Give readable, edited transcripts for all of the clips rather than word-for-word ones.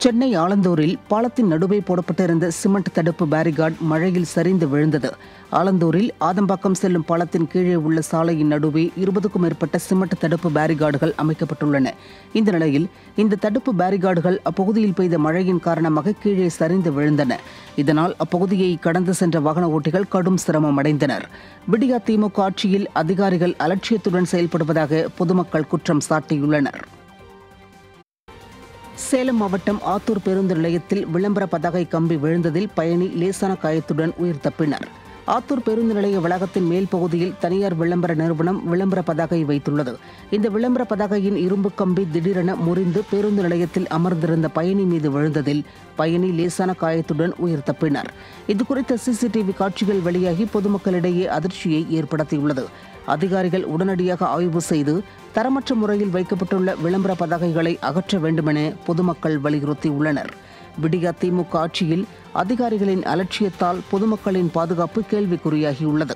சென்னை ஆலந்தூரில் பாலத்தின் நடுவே போடப்பட்டிருந்த சிமெண்ட் தடுப்பு பேரிகார்டு மழையில் சரிந்து விழுந்தது. ஆலந்தூரில் ஆதம்பாக்கம் செல்லும் பாலத்தின் கீழே உள்ள சாலையின் நடுவே 20க்கும் மேற்பட்ட சிமெண்ட் தடுப்பு பேரிகார்டுகள் அமைக்கப்பட்டுள்ளன. இந்த நிலையில் இந்த தடுப்பு பேரிகார்டுகள் அப்பகுதியில் பெய்த மழையின் காரணமாக கீழே சரிந்து விழுந்தன. இதனால் அப்பகுதியை கடந்து சென்ற வாகன ஓட்டிகள் கடும் சிரமம் அடைந்தனர். விடியா திமுக ஆட்சியில் அதிகாரிகள் அலட்சியத்துடன் செயல்படுவதாக பொதுமக்கள் குற்றம் சாட்டியுள்ளனர். சேலம் மாவட்டம் ஆத்தூர் பேருந்து நிலையத்தில் விளம்பர பதாகை கம்பி விழுந்ததில் பயணி லேசான காயத்துடன் உயிர் தப்பினார். ஆத்தூர் பேருந்து நிலைய வளாகத்தின் மேல் பகுதியில் தனியார் விளம்பர நிறுவனம் விளம்பர பதாகை வைத்துள்ளது. இந்த விளம்பர பதாகையின் இரும்பு கம்பி திடீரென முறிந்து பேருந்து நிலையத்தில் அமர்ந்திருந்த பயணி மீது விழுந்ததில் பயணி லேசான காயத்துடன் உயிர் தப்பினார். இதுகுறித்த சிசிடிவி காட்சிகள் வெளியாகி பொதுமக்களிடையே அதிர்ச்சியை ஏற்படுத்தியுள்ளது. அதிகாரிகள் உடனடியாக ஆய்வு செய்து தரமற்ற முறையில் வைக்கப்பட்டுள்ள விளம்பர பதாகைகளை அகற்ற வேண்டுமென பொதுமக்கள் வலியுறுத்தியுள்ளனர். விடியா திமுக ஆட்சியில் அதிகாரிகளின் அலட்சியத்தால் பொதுமக்களின் பாதுகாப்பு கேள்விக்குறியாகியுள்ளது.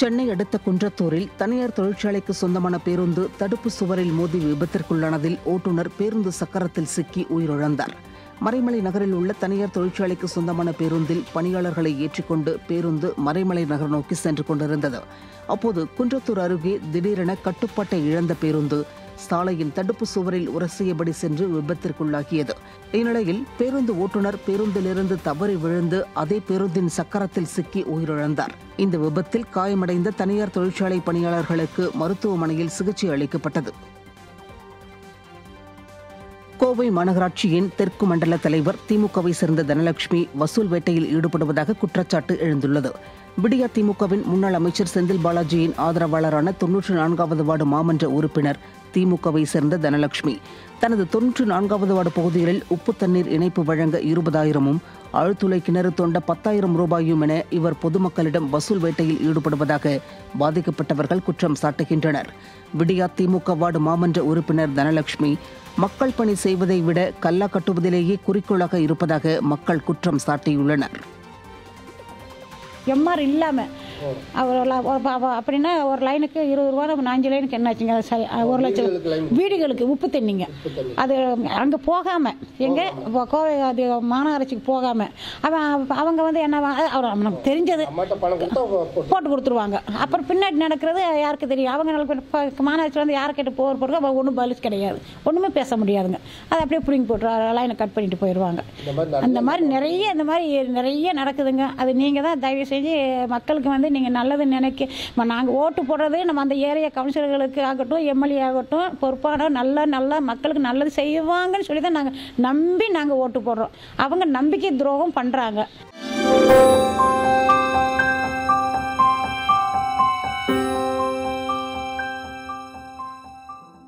சென்னை அடுத்த குன்றத்தூரில் தனியார் தொழிற்சாலைக்கு சொந்தமான பேருந்து தடுப்பு சுவரில் மோதி விபத்திற்குள்ளானதில் ஓட்டுநர் பேருந்து சக்கரத்தில் சிக்கி உயிரிழந்தார். மறைமலை நகரில் உள்ள தனியார் தொழிற்சாலைக்கு சொந்தமான பேருந்தில் பணியாளர்களை ஏற்றிக்கொண்டு பேருந்து மறைமலை நகர் நோக்கி சென்று கொண்டிருந்தது. அப்போது குன்றத்தூர் அருகே திடீரென கட்டுப்பாட்டை இழந்த பேருந்து சாலையின் தடுப்பு சுவரில் உரசியபடி சென்று விபத்திற்குள்ளாகியது. இந்நிலையில் பேருந்து ஓட்டுநர் பேருந்திலிருந்து தவறி விழுந்து அதே பேருந்தின் சக்கரத்தில் சிக்கி உயிரிழந்தார். இந்த விபத்தில் காயமடைந்த தனியார் தொழிற்சாலை பணியாளர்களுக்கு மருத்துவமனையில் சிகிச்சை அளிக்கப்பட்டது. கோவை மாநகராட்சியின் தெற்கு மண்டல தலைவர் திமுகவை சேர்ந்த தனலட்சுமி வசூல் வேட்டையில் ஈடுபடுவதாக குற்றச்சாட்டு எழுந்துள்ளது. விடியா திமுகவின் முன்னாள் அமைச்சர் செந்தில் பாலாஜியின் ஆதரவாளரான 94வது வார்டு மாமன்ற உறுப்பினர் திமுகவை சேர்ந்த தனலட்சுமி தனது 94வது வார்டு பகுதிகளில் உப்பு தண்ணீர் இணைப்பு வழங்க 20,000ம் ஆழ்துளை கிணறு தோண்ட 10,000 ரூபாயும் என இவர் பொதுமக்களிடம் வசூல் வேட்டையில் ஈடுபடுவதாக பாதிக்கப்பட்டவர்கள் குற்றம் சாட்டுகின்றனர். விடியா திமுக வார்டு மாமன்ற உறுப்பினர் தனலட்சுமி மக்கள் பணி செய்வதை விட கல்லா கட்டுவதிலேயே குறிக்கோளாக இருப்பதாக மக்கள் குற்றம் சாட்டியுள்ளனர். எம்ஆர் இல்லாமல் அப்படின்னா ஒரு லைனுக்கு 20 ரூபா, நம்ம 5 லைனுக்கு என்னாச்சுங்க? 1 லட்சம் வீடுகளுக்கு உப்பு தண்ணிங்க. அது அங்கே போகாமல் எங்கே கோவை அது மாநகராட்சிக்கு போகாமல் அவங்க வந்து என்ன நமக்கு தெரிஞ்சது போட்டு கொடுத்துருவாங்க. அப்புறம் பின்னாடி நடக்கிறது யாருக்கு தெரியும்? அவங்க மாநகராட்சி வந்து யாரை கேட்டு போகிறப்போ அவங்க ஒன்றும் பதில் கிடையாது, ஒன்றுமே பேச முடியாதுங்க. அதை அப்படியே பிடிங்கி போட்டு லைனை கட் பண்ணிட்டு போயிடுவாங்க. அந்த மாதிரி நிறைய நடக்குதுங்க. அது நீங்கள் தான் தயவு செஞ்சு மக்களுக்கு வந்து நீங்கள் நல்லது நினைக்க நாங்கள் ஓட்டு போடுறது நம்ம அந்த ஏரியா கவுன்சிலர்களுக்கு ஆகட்டும், எம்எல்ஏ ஆகட்டும், பொறுப்பான நல்ல மக்களுக்கு நல்லது செய்வாங்கன்னு சொல்லி தான் நாங்கள் நம்பி ஓட்டு போடுறோம். அவங்க நம்பிக்கை துரோகம் பண்ணுறாங்க.